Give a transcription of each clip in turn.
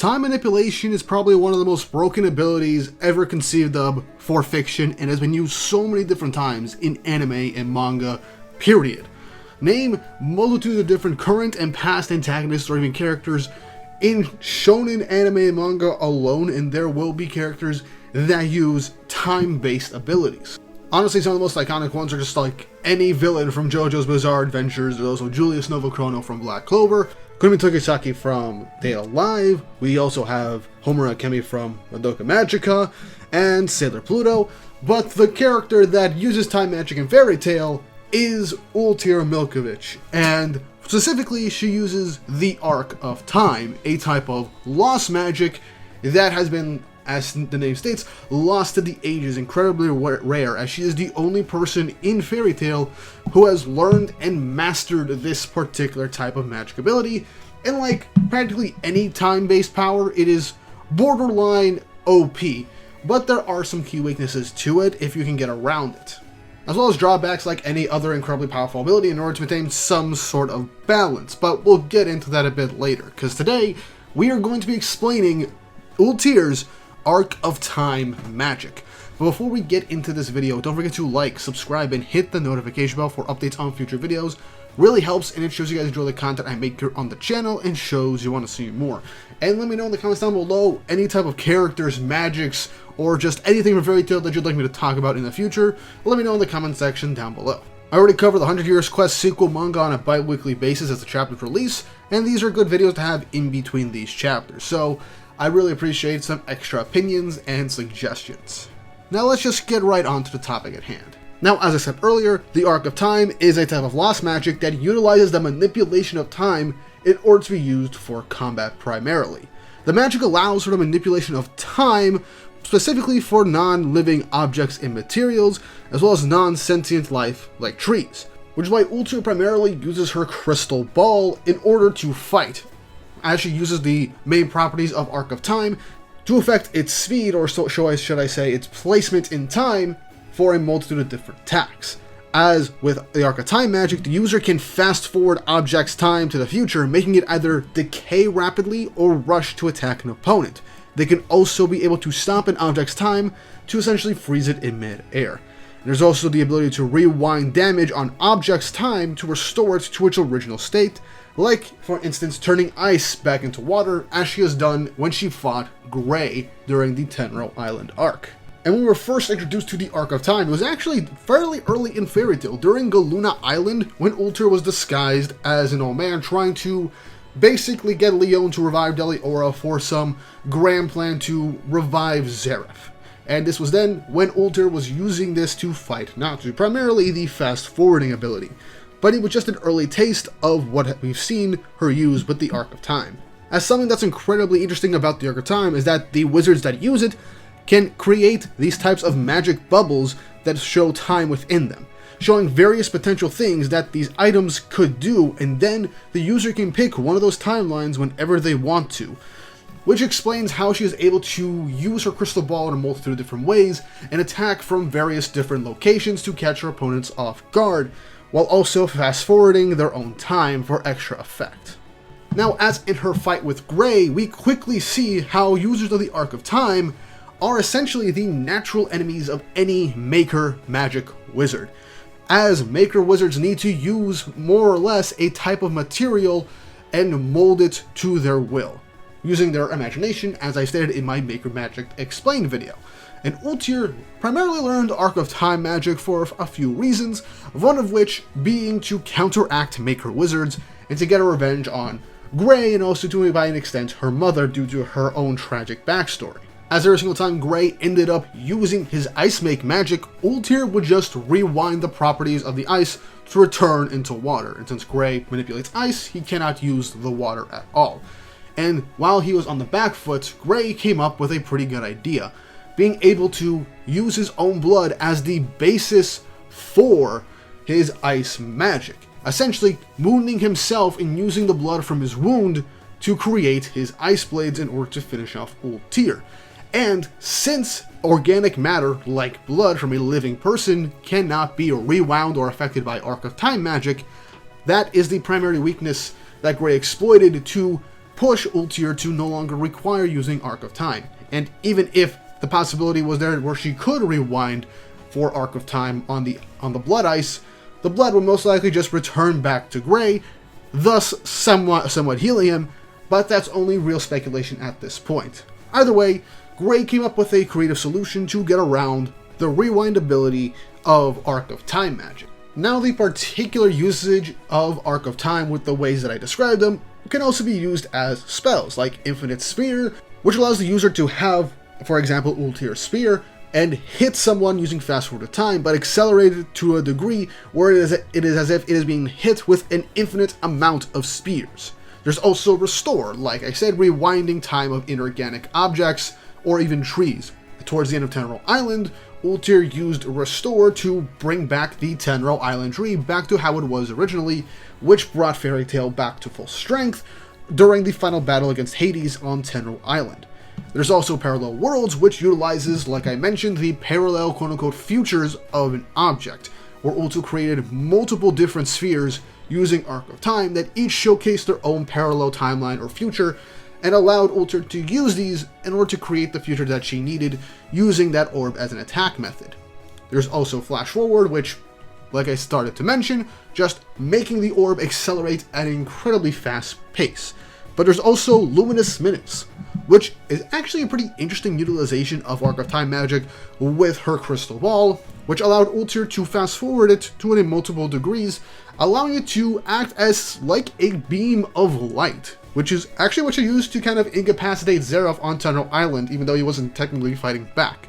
Time manipulation is probably one of the most broken abilities ever conceived of for fiction and has been used so many different times in anime and manga, period. Name multitudes of different current and past antagonists or even characters in shonen anime and manga alone, and there will be characters that use time-based abilities. Honestly, some of the most iconic ones are just like any villain from JoJo's Bizarre Adventures. There's also Julius Novachrono from Black Clover, Kunimi Togisaki from Date A Live. We also have Homura Akemi from Madoka Magica, and Sailor Pluto. But the character that uses time magic in Fairy Tail is ultear Milkovich, and specifically she uses the Arc of Time, a type of lost magic that has been, as the name states, lost to the ages, incredibly rare, as she is the only person in Fairy Tail who has learned and mastered this particular type of magic ability. And like practically any time-based power, it is borderline OP, but there are some key weaknesses to it if you can get around it, as well as drawbacks like any other incredibly powerful ability in order to maintain some sort of balance. But we'll get into that a bit later, because today we are going to be explaining Ultear's Arc of Time magic. But before we get into this video, don't forget to like, subscribe, and hit the notification bell for updates on future videos. Really helps, and it shows you guys enjoy the content I make here on the channel and shows you want to see more. And let me know in the comments down below any type of characters, magics, or just anything from Fairy Tail that you'd like me to talk about in the future. Let me know in the comment section down below. I already covered the 100 Years Quest sequel manga on a bi-weekly basis as the chapters release, and these are good videos to have in between these chapters, so I really appreciate some extra opinions and suggestions. Now let's just get right on to the topic at hand. Now, as I said earlier, the Arc of Time is a type of lost magic that utilizes the manipulation of time in order to be used for combat primarily. The magic allows for the manipulation of time, specifically for non-living objects and materials, as well as non-sentient life like trees, which is why Ultear primarily uses her crystal ball in order to fight, as she uses the main properties of Arc of Time to affect its speed, or so should I say its placement in time, for a multitude of different attacks. As with the Arc of Time magic, the user can fast forward objects' time to the future, making it either decay rapidly or rush to attack an opponent. They can also be able to stop an object's time to essentially freeze it in mid-air. There's also the ability to rewind damage on object's time to restore it to its original state, like, for instance, turning ice back into water, as she has done when she fought Gray during the Tenro Island arc. And when we were first introduced to the Arc of Time, it was actually fairly early in Fairy Tail, during Galuna Island, when Ultear was disguised as an old man trying to basically get Leon to revive Deliora for some grand plan to revive Zeref. And this was then when Ultear was using this to fight Natsu, primarily the fast-forwarding ability. But it was just an early taste of what we've seen her use with the Arc of Time. As something that's incredibly interesting about the Arc of Time is that the wizards that use it can create these types of magic bubbles that show time within them, showing various potential things that these items could do, and then the user can pick one of those timelines whenever they want to, which explains how she is able to use her crystal ball in a multitude of different ways and attack from various different locations to catch her opponents off guard, while also fast-forwarding their own time for extra effect. Now, as in her fight with Gray, we quickly see how users of the Arc of Time are essentially the natural enemies of any Maker Magic wizard, as Maker wizards need to use more or less a type of material and mold it to their will, using their imagination, as I stated in my Maker Magic Explained video. And Ultear primarily learned Arc of Time magic for a few reasons, one of which being to counteract Maker wizards and to get a revenge on Gray, and also to, by an extent, her mother due to her own tragic backstory. As every single time Gray ended up using his ice make magic, Ultear would just rewind the properties of the ice to return into water, and since Gray manipulates ice, he cannot use the water at all. And while he was on the back foot, Gray came up with a pretty good idea, being able to use his own blood as the basis for his ice magic, essentially wounding himself and using the blood from his wound to create his ice blades in order to finish off Ultear. And since organic matter, like blood from a living person, cannot be rewound or affected by Arc of Time magic, that is the primary weakness that Gray exploited to push ultear to no longer require using Arc of Time. And even if the possibility was there where she could rewind for Arc of Time on the Blood Ice, the blood would most likely just return back to Gray, thus somewhat healing him, but that's only real speculation at this point. Either way, Gray came up with a creative solution to get around the rewind ability of Arc of Time magic. Now, the particular usage of Arc of Time with the ways that I described them can also be used as spells, like Infinite Sphere, which allows the user to have, for example, Ultear Spear, and hit someone using fast forward time, but accelerated to a degree where it is as if it is being hit with an infinite amount of spears. There's also Restore, like I said, rewinding time of inorganic objects, or even trees. Towards the end of Tenro Island, Ultear used Restore to bring back the Tenro Island tree back to how it was originally, which brought Fairy Tail back to full strength during the final battle against Hades on Tenro Island. There's also Parallel Worlds, which utilizes, like I mentioned, the parallel quote-unquote futures of an object, where Ultear created multiple different spheres using Arc of Time that each showcased their own parallel timeline or future, and allowed Ultear to use these in order to create the future that she needed, using that orb as an attack method. There's also Flash Forward, which, like I started to mention, just making the orb accelerate at an incredibly fast pace. But there's also Luminous Minutes, which is actually a pretty interesting utilization of Arc of Time magic with her crystal ball, which allowed Ultear to fast forward it to multiple degrees, allowing it to act as like a beam of light, which is actually what she used to kind of incapacitate Zeref on Tenro Island, even though he wasn't technically fighting back.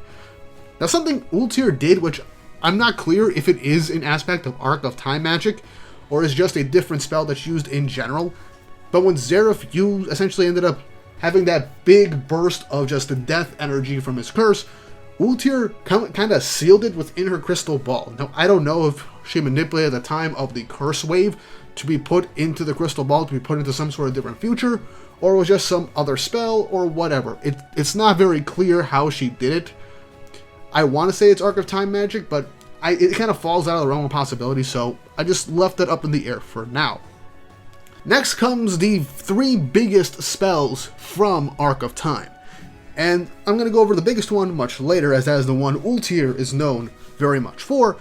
Now, something Ultear did, which I'm not clear if it is an aspect of Arc of Time magic, or is just a different spell that's used in general, but when Zeref essentially ended up having that big burst of just the death energy from his curse, Ultear kind of sealed it within her crystal ball. Now, I don't know if she manipulated the time of the curse wave to be put into the crystal ball, to be put into some sort of different future, or it was just some other spell, or whatever. It's not very clear how she did it. I want to say it's Arc of Time magic, but it kind of falls out of the realm of possibility, so I just left that up in the air for now. Next comes the 3 biggest spells from Arc of Time. And I'm going to go over the biggest one much later, as that is the one Ultear is known very much for.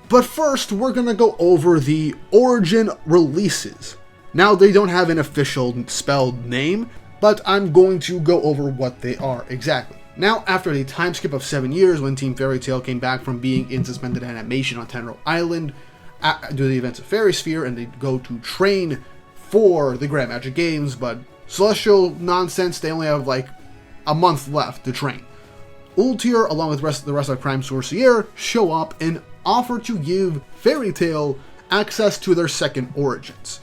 But first, we're going to go over the origin releases. Now, they don't have an official spelled name, but I'm going to go over what they are exactly. Now, after the time skip of 7 years, when Team Fairy Tail came back from being in suspended animation on Tenro Island, due to the events of Fairy Sphere, and they go to train for the Grand Magic Games, but Celestial nonsense, they only have like a month left to train. Ultear, along with the rest of Crime Sorcier, show up and offer to give Fairy Tail access to their second origins.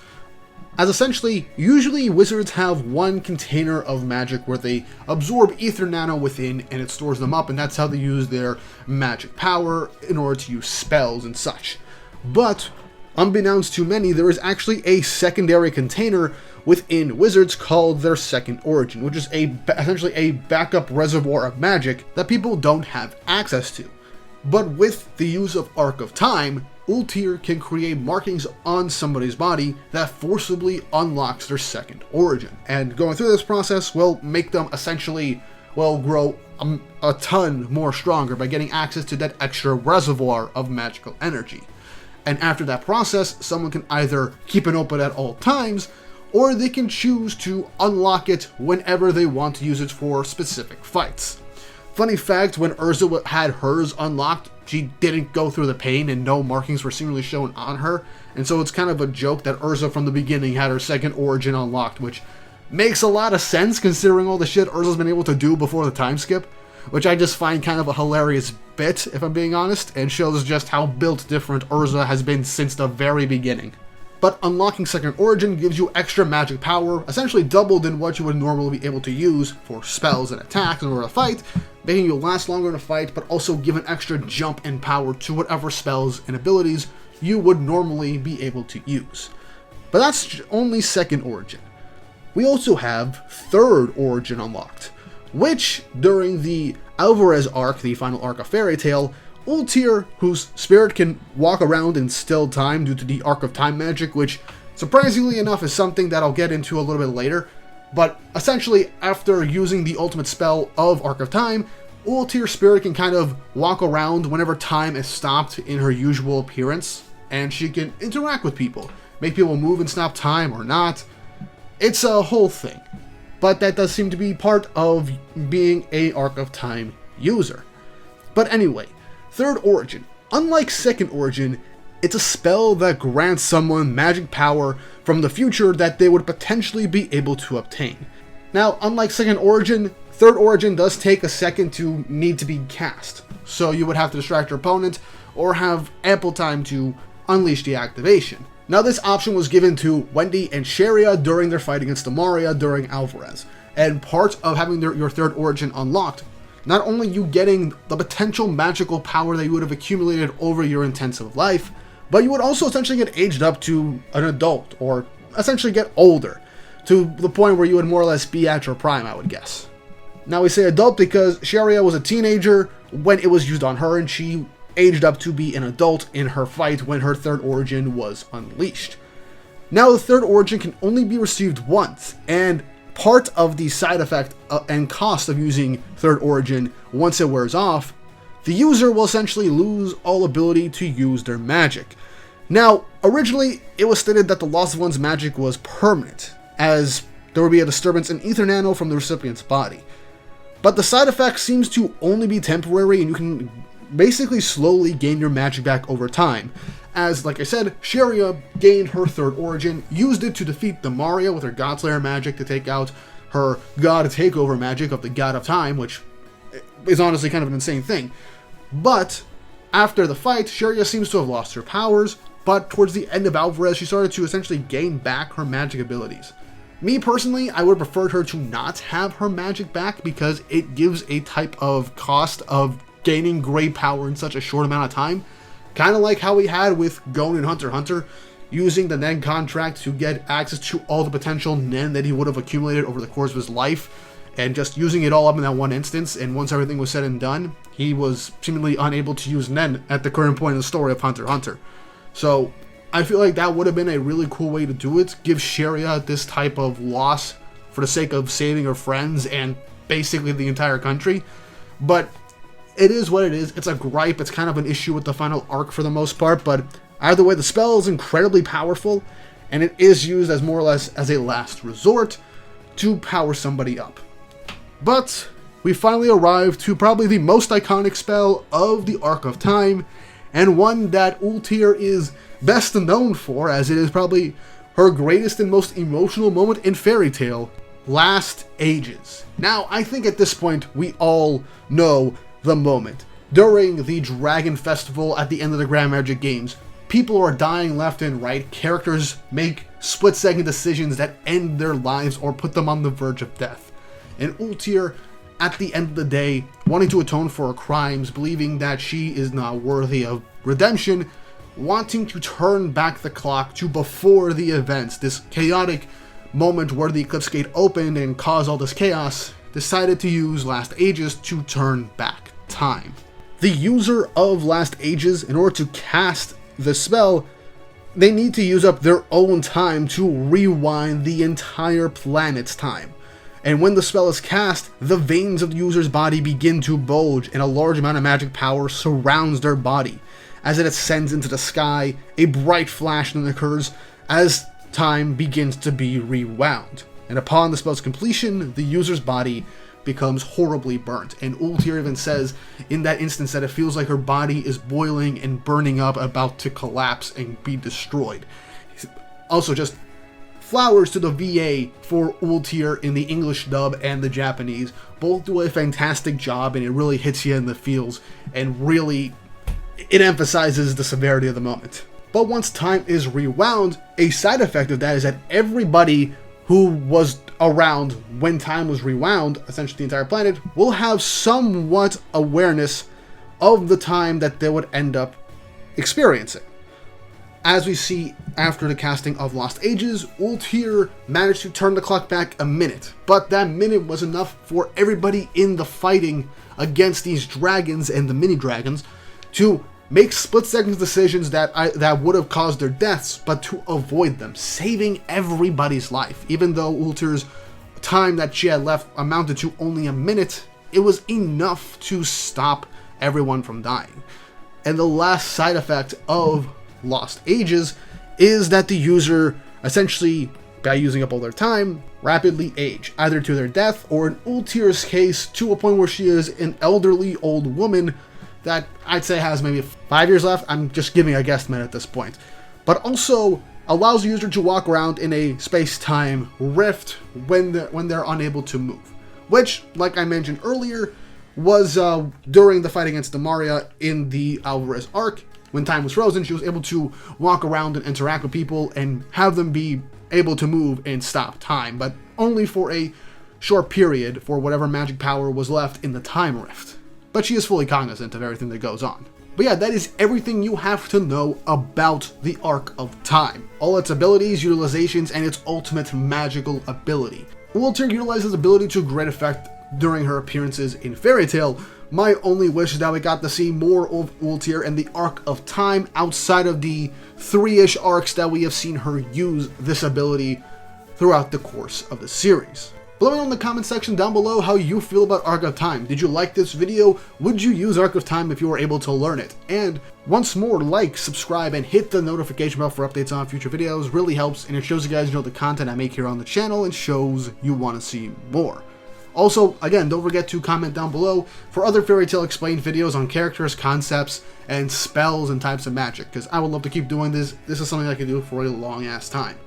As essentially, usually wizards have one container of magic where they absorb ether nano within and it stores them up, and that's how they use their magic power in order to use spells and such. But unbeknownst to many, there is actually a secondary container within wizards called their second origin, which is essentially a backup reservoir of magic that people don't have access to. But with the use of Arc of Time, Ultear can create markings on somebody's body that forcibly unlocks their second origin. And going through this process will make them essentially, grow a ton more stronger by getting access to that extra reservoir of magical energy. And after that process, someone can either keep it open at all times, or they can choose to unlock it whenever they want to use it for specific fights. Funny fact, when Urza had hers unlocked, she didn't go through the pain and no markings were seemingly shown on her, and so it's kind of a joke that Urza from the beginning had her second origin unlocked, which makes a lot of sense considering all the shit Urza's been able to do before the time skip, which I just find kind of a hilarious bit, if I'm being honest, and shows just how built different Urza has been since the very beginning. But unlocking second origin gives you extra magic power, essentially doubled in what you would normally be able to use for spells and attacks in order to fight, making you last longer in a fight, but also give an extra jump in power to whatever spells and abilities you would normally be able to use. But that's only second origin. We also have third origin unlocked, which, during the Alvarez arc, the final arc of Fairy Tail, Ultear, whose spirit can walk around in still time due to the Arc of Time magic, which, surprisingly enough, is something that I'll get into a little bit later, But essentially, after using the ultimate spell of Arc of Time, ultear spirit can kind of walk around whenever time is stopped in her usual appearance, and she can interact with people, make people move and stop time or not. It's a whole thing. But that does seem to be part of being a Arc of Time user. But anyway, Third Origin. Unlike Second Origin, it's a spell that grants someone magic power from the future that they would potentially be able to obtain. Now, unlike Second Origin, Third Origin does take a second to need to be cast, so you would have to distract your opponent or have ample time to unleash the activation. Now, this option was given to Wendy and Sharia during their fight against Demaria during Alvarez, and part of having your Third Origin unlocked, not only you getting the potential magical power that you would have accumulated over your intensive life, but you would also essentially get aged up to an adult, or essentially get older, to the point where you would more or less be at your prime, I would guess. Now we say adult because Sharia was a teenager when it was used on her, and she aged up to be an adult in her fight when her Third Origin was unleashed. Now the Third Origin can only be received once, and part of the side effect and cost of using Third Origin once it wears off, the user will essentially lose all ability to use their magic. Now, originally, it was stated that the loss of one's magic was permanent, as there would be a disturbance in ether nano from the recipient's body. But the side effect seems to only be temporary, and you can basically slowly gain your magic back over time. As, like I said, Sharia gained her Third Origin, used it to defeat Demaria with her Godslayer magic to take out her God Takeover magic of the God of Time, which is honestly kind of an insane thing. But after the fight, Sharia seems to have lost her powers, but towards the end of Alvarez, she started to essentially gain back her magic abilities. Me personally, I would have preferred her to not have her magic back because it gives a type of cost of gaining great power in such a short amount of time. Kind of like how we had with Gon in Hunter x Hunter, using the Nen contract to get access to all the potential Nen that he would have accumulated over the course of his life, and just using it all up in that one instance, and once everything was said and done, he was seemingly unable to use Nen at the current point in the story of Hunter x Hunter. So, I feel like that would have been a really cool way to do it, give Sharia this type of loss for the sake of saving her friends and basically the entire country. But it is what it is. It's a gripe. It's kind of an issue with the final arc for the most part, but either way, the spell is incredibly powerful, and it is used as more or less as a last resort to power somebody up. But we finally arrived to probably the most iconic spell of the Arc of Time, and one that ultear is best known for, as it is probably her greatest and most emotional moment in Fairy Tail, Last Ages. Now, I think at this point we all know the moment. During the Dragon Festival at the end of the Grand Magic Games, people are dying left and right, characters make split-second decisions that end their lives or put them on the verge of death. And ultear, at the end of the day, wanting to atone for her crimes, believing that she is not worthy of redemption, wanting to turn back the clock to before the events, this chaotic moment where the Eclipse Gate opened and caused all this chaos, decided to use Last Ages to turn back time. The user of Last Ages, in order to cast the spell, they need to use up their own time to rewind the entire planet's time. And when the spell is cast, the veins of the user's body begin to bulge, and a large amount of magic power surrounds their body. As it ascends into the sky, a bright flash then occurs as time begins to be rewound. And upon the spell's completion, the user's body becomes horribly burnt. And ultear even says in that instance that it feels like her body is boiling and burning up, about to collapse and be destroyed. Also, just flowers to the VA for ultear in the English dub and the Japanese. Both do a fantastic job, and it really hits you in the feels, and really it emphasizes the severity of the moment. But once time is rewound, a side effect of that is that everybody who was around when time was rewound, essentially the entire planet, will have somewhat awareness of the time that they would end up experiencing. As we see after the casting of Lost Ages, ultear managed to turn the clock back a minute, but that minute was enough for everybody in the fighting against these dragons and the mini-dragons to make split-second decisions that would have caused their deaths, but to avoid them, saving everybody's life. Even though ultear's time that she had left amounted to only a minute, it was enough to stop everyone from dying. And the last side effect of Lost Ages is that the user, essentially by using up all their time, rapidly age, either to their death or in Ultear's case to a point where she is an elderly old woman that I'd say has maybe 5 years left. I'm just giving a guesstimate at this point. But also allows the user to walk around in a space-time rift when they're unable to move. Which, like I mentioned earlier, was during the fight against Demaria in the Alvarez arc. When time was frozen, she was able to walk around and interact with people and have them be able to move and stop time, but only for a short period for whatever magic power was left in the time rift. But she is fully cognizant of everything that goes on. But yeah, that is everything you have to know about the Arc of Time. All its abilities, utilizations, and its ultimate magical ability. Ultear utilizes ability to great effect during her appearances in Fairy Tail. My only wish is that we got to see more of Ultear and the Arc of Time outside of the 3-ish arcs that we have seen her use this ability throughout the course of the series. But let me know in the comment section down below how you feel about Arc of Time. Did you like this video? Would you use Arc of Time if you were able to learn it? And once more, like, subscribe, and hit the notification bell for updates on future videos. Really helps, and it shows you guys the content I make here on the channel and shows you want to see more. Also, again, don't forget to comment down below for other Fairy Tail Explained videos on characters, concepts, and spells and types of magic, because I would love to keep doing this. This is something I can do for a long-ass time.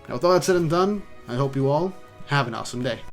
Now, with all that said and done, I hope you all have an awesome day.